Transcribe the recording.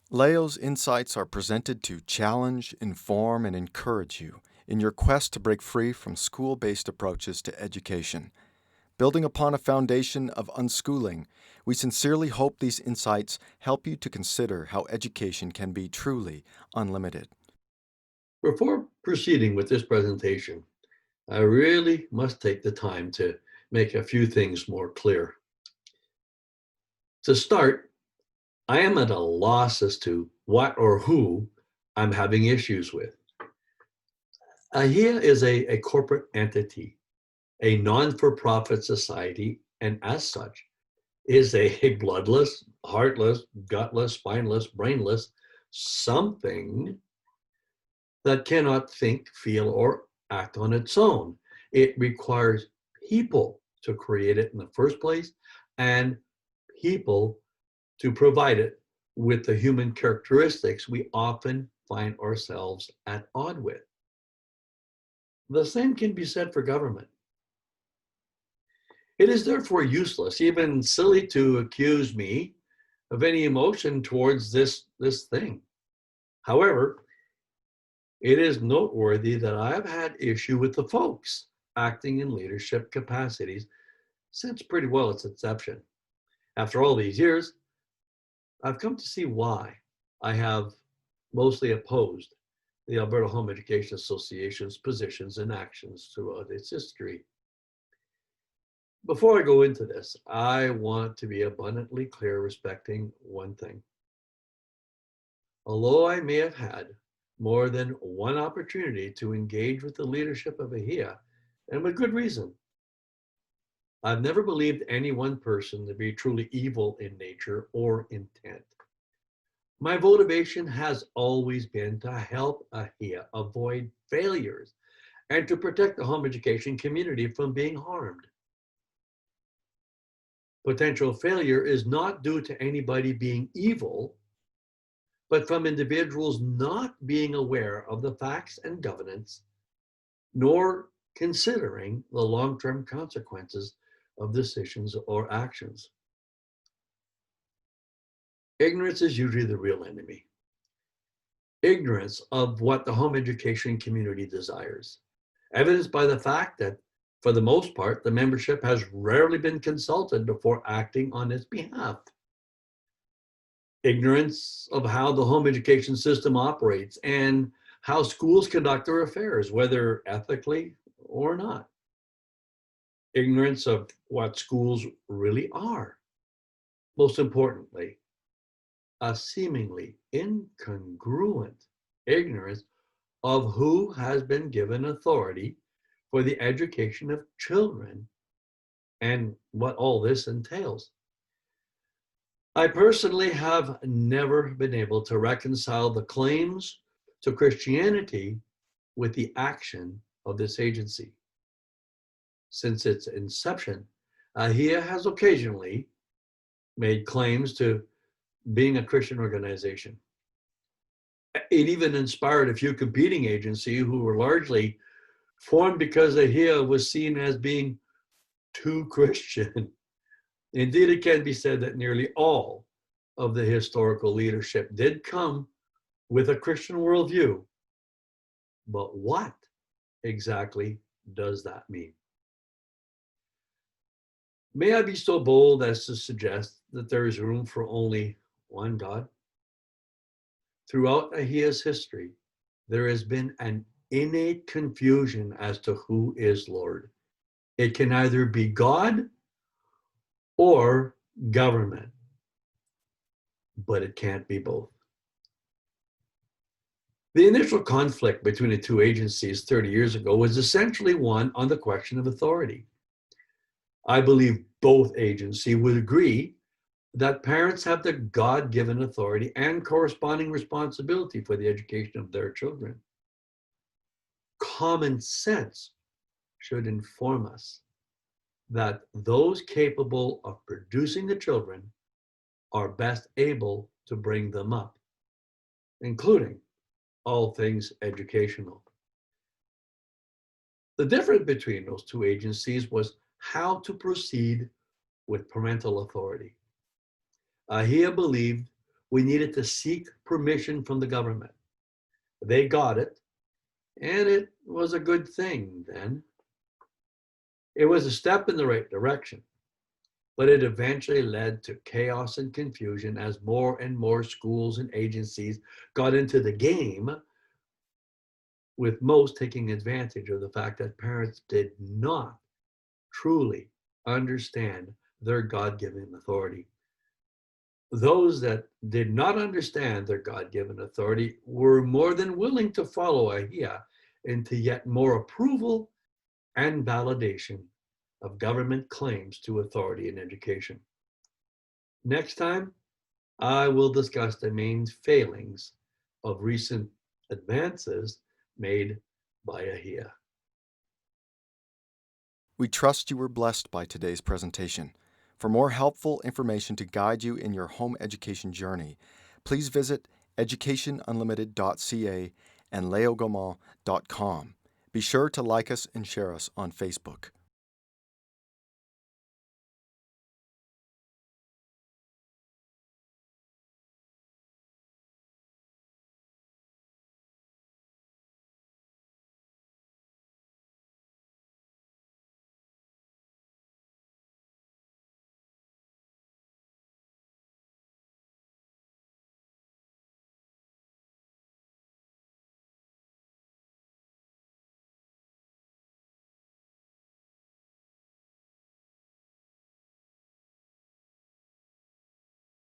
Leo's insights are presented to challenge, inform, and encourage you in your quest to break free from school-based approaches to education. Building upon a foundation of unschooling, we sincerely hope these insights help you to consider how education can be truly unlimited. Before proceeding with this presentation, I really must take the time to make a few things more clear. To start, I am at a loss as to what or who I'm having issues with. AHEA is a corporate entity, a non-for-profit society, and as such, is a bloodless, heartless, gutless, spineless, brainless something that cannot think, feel, or act on its own. It requires people to create it in the first place and people to provide it with the human characteristics we often find ourselves at odds with. The same can be said for government. It is therefore useless, even silly, to accuse me of any emotion towards this thing. However, it is noteworthy that I have had issue with the folks acting in leadership capacities since pretty well its inception. After all these years, I've come to see why I have mostly opposed the Alberta Home Education Association's positions and actions throughout its history. Before I go into this, I want to be abundantly clear respecting one thing. Although I may have had more than one opportunity to engage with the leadership of AHEA, and with good reason, I've never believed any one person to be truly evil in nature or intent. My motivation has always been to help AHEA avoid failures and to protect the home education community from being harmed. Potential failure is not due to anybody being evil, but from individuals not being aware of the facts and governance, nor considering the long-term consequences of decisions or actions. Ignorance is usually the real enemy. Ignorance of what the home education community desires, evidenced by the fact that, for the most part, the membership has rarely been consulted before acting on its behalf. Ignorance of how the home education system operates and how schools conduct their affairs, whether ethically or not. Ignorance of what schools really are. Most importantly, a seemingly incongruent ignorance of who has been given authority for the education of children and what all this entails. I personally have never been able to reconcile the claims to Christianity with the action of this agency. Since its inception, AHEA has occasionally made claims to being a Christian organization. It even inspired a few competing agencies who were largely formed because AHEA was seen as being too Christian. Indeed, it can be said that nearly all of the historical leadership did come with a Christian worldview. But what exactly does that mean? May I be so bold as to suggest that there is room for only one God? Throughout AHEA's history, there has been an innate confusion as to who is Lord. It can either be God or government, but it can't be both. The initial conflict between the two agencies 30 years ago was essentially one on the question of authority. I believe both agencies would agree that parents have the God-given authority and corresponding responsibility for the education of their children. Common sense should inform us that those capable of producing the children are best able to bring them up, including all things educational. The difference between those two agencies was how to proceed with parental authority. AHEA believed we needed to seek permission from the government. They got it, and it was a good thing then. It was a step in the right direction, but it eventually led to chaos and confusion as more and more schools and agencies got into the game, with most taking advantage of the fact that parents did not truly understand their God-given authority. Those that did not understand their God-given authority were more than willing to follow AHEA into yet more approval and validation of government claims to authority in education. Next time, I will discuss the main failings of recent advances made by AHEA. We trust you were blessed by today's presentation. For more helpful information to guide you in your home education journey, please visit educationunlimited.ca and leogaumont.com. Be sure to like us and share us on Facebook.